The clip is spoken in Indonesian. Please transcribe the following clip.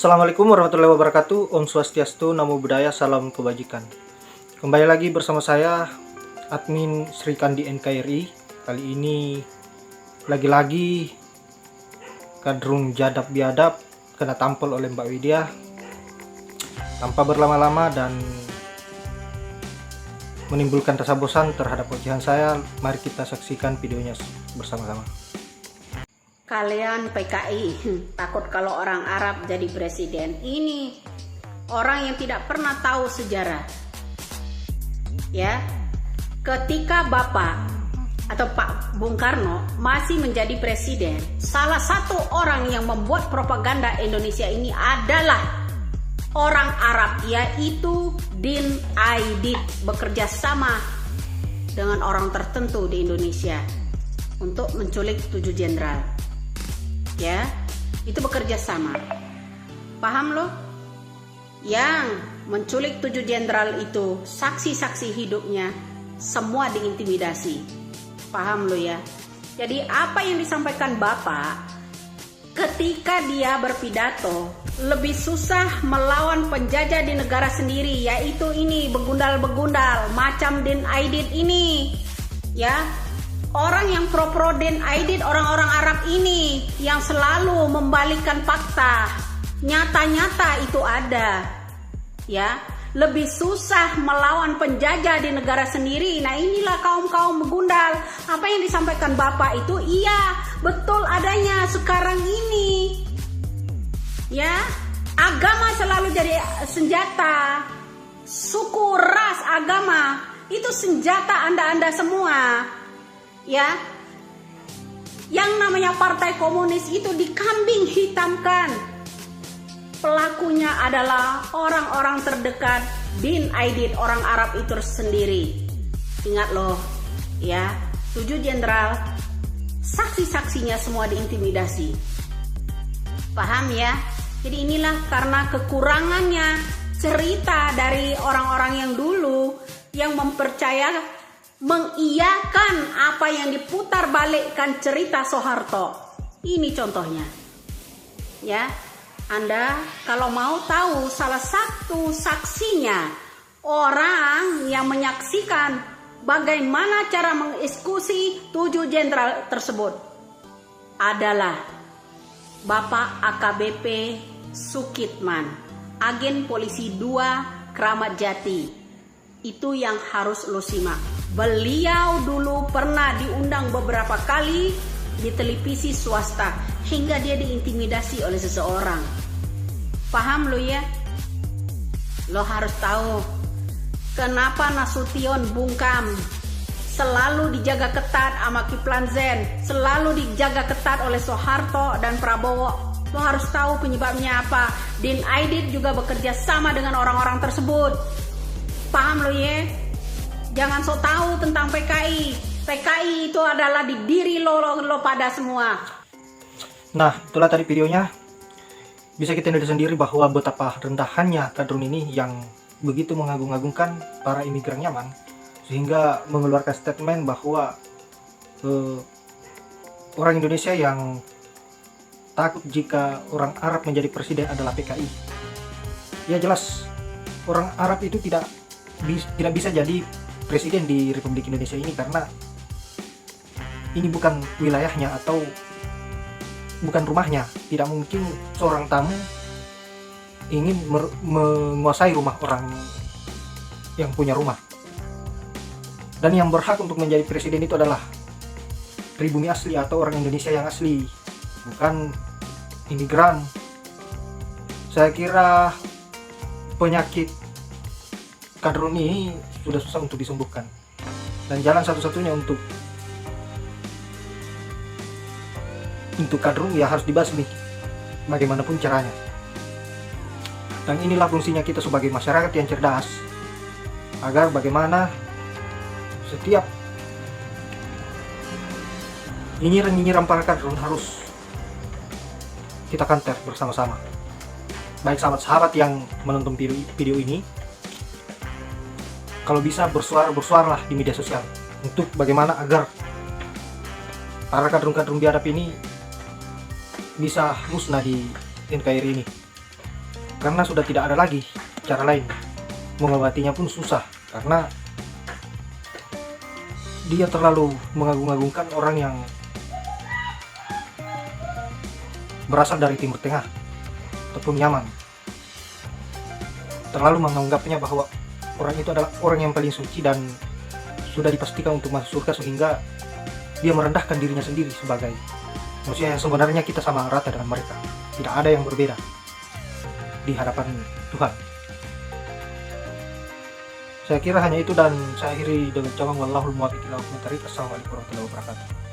Assalamualaikum warahmatullahi wabarakatuh. Om Swastiastu, Namo Buddhaya, Salam Kebajikan. Kembali lagi bersama saya, admin Sri Kandi NKRI. Kali ini lagi-lagi kadrun jadab biadab kena tampol oleh Mbak Widya. Tanpa berlama-lama dan menimbulkan rasa bosan terhadap ocehan saya, mari kita saksikan videonya bersama-sama. Kalian PKI takut kalau orang Arab jadi presiden. Ini orang yang tidak pernah tahu sejarah. Ya, ketika Bapak atau Pak Bung Karno masih menjadi presiden, salah satu orang yang membuat propaganda Indonesia ini adalah orang Arab, yaitu Din Aidit, bekerja sama dengan orang tertentu di Indonesia untuk menculik 7 jenderal. Ya, itu bekerja sama. Paham loh? Yang menculik 7 jenderal itu saksi-saksi hidupnya semua diintimidasi. Paham lo ya? Jadi apa yang disampaikan Bapak ketika dia berpidato, lebih susah melawan penjajah di negara sendiri, yaitu ini begundal-begundal macam Din Aidit ini. Ya, orang yang pro Din Aidit, orang-orang Arab ini yang selalu membalikkan fakta, nyata-nyata itu ada. Ya, lebih susah melawan penjajah di negara sendiri. Nah, inilah kaum-kaum begundal. Apa yang disampaikan Bapak itu iya, betul adanya sekarang ini. Ya, agama selalu jadi senjata. Suku, ras, agama itu senjata Anda semua. Ya, yang namanya partai komunis itu dikambing hitamkan. Pelakunya adalah orang-orang terdekat Din Aidit, orang Arab itu sendiri. Ingat loh, ya, 7 jenderal, saksi-saksinya semua diintimidasi. Paham ya? Jadi inilah karena kekurangannya cerita dari orang-orang yang dulu yang mengiyakan apa yang diputar balikkan cerita Soeharto. Ini contohnya. Ya, Anda kalau mau tahu salah satu saksinya, orang yang menyaksikan bagaimana cara mengeksekusi 7 jenderal tersebut adalah Bapak AKBP Sukitman, agen polisi 2 Kramat Jati. Itu yang harus lo simak. Beliau dulu pernah diundang beberapa kali di televisi swasta hingga dia diintimidasi oleh seseorang. Paham lo ya? Lo harus tahu kenapa Nasution Bungkam selalu dijaga ketat sama Kiflan Zen, selalu dijaga ketat oleh Soeharto dan Prabowo. Lo harus tahu penyebabnya apa. Din Aidit juga bekerja sama dengan orang-orang tersebut. Paham lo ya? Jangan sok tahu tentang PKI. PKI itu adalah di diri lo pada semua. Nah, itulah tadi videonya. Bisa kita lihat sendiri bahwa betapa rendahannya kadrun ini yang begitu mengagung-agungkan para imigran nyaman, sehingga mengeluarkan statement bahwa orang Indonesia yang takut jika orang Arab menjadi presiden adalah PKI. Ya jelas, orang Arab itu tidak bisa jadi presiden di Republik Indonesia ini karena ini bukan wilayahnya atau bukan rumahnya. Tidak mungkin seorang tamu ingin menguasai rumah orang yang punya rumah. Dan yang berhak untuk menjadi presiden itu adalah pribumi asli atau orang Indonesia yang asli, bukan imigran. Saya kira penyakit kadrun ini sudah susah untuk disembuhkan, dan jalan satu-satunya untuk kadrun ya harus dibasmi bagaimanapun caranya. Dan inilah fungsinya kita sebagai masyarakat yang cerdas, agar bagaimana setiap nyinyiran para kadrun harus kita kanter bersama-sama. Baik sahabat-sahabat yang menonton video ini, kalau bisa bersuaralah di media sosial untuk bagaimana agar para kadrun-kadrun biadab ini bisa musnah di NKRI ini. karena sudah tidak ada lagi cara lain. Mengobatinya pun susah karena dia terlalu mengagung-agungkan orang yang berasal dari Timur Tengah ataupun Yaman. Terlalu menganggapnya bahwa orang itu adalah orang yang paling suci dan sudah dipastikan untuk masuk surga, sehingga dia merendahkan dirinya sendiri sebagai manusia yang sebenarnya kita sama rata dengan mereka. Tidak ada yang berbeda di hadapan Tuhan. Saya kira hanya itu, dan saya akhiri dengan ucapan wallahul muwaffiq ila aqwamit thoriq. Assalamualaikum warahmatullahi wabarakatuh.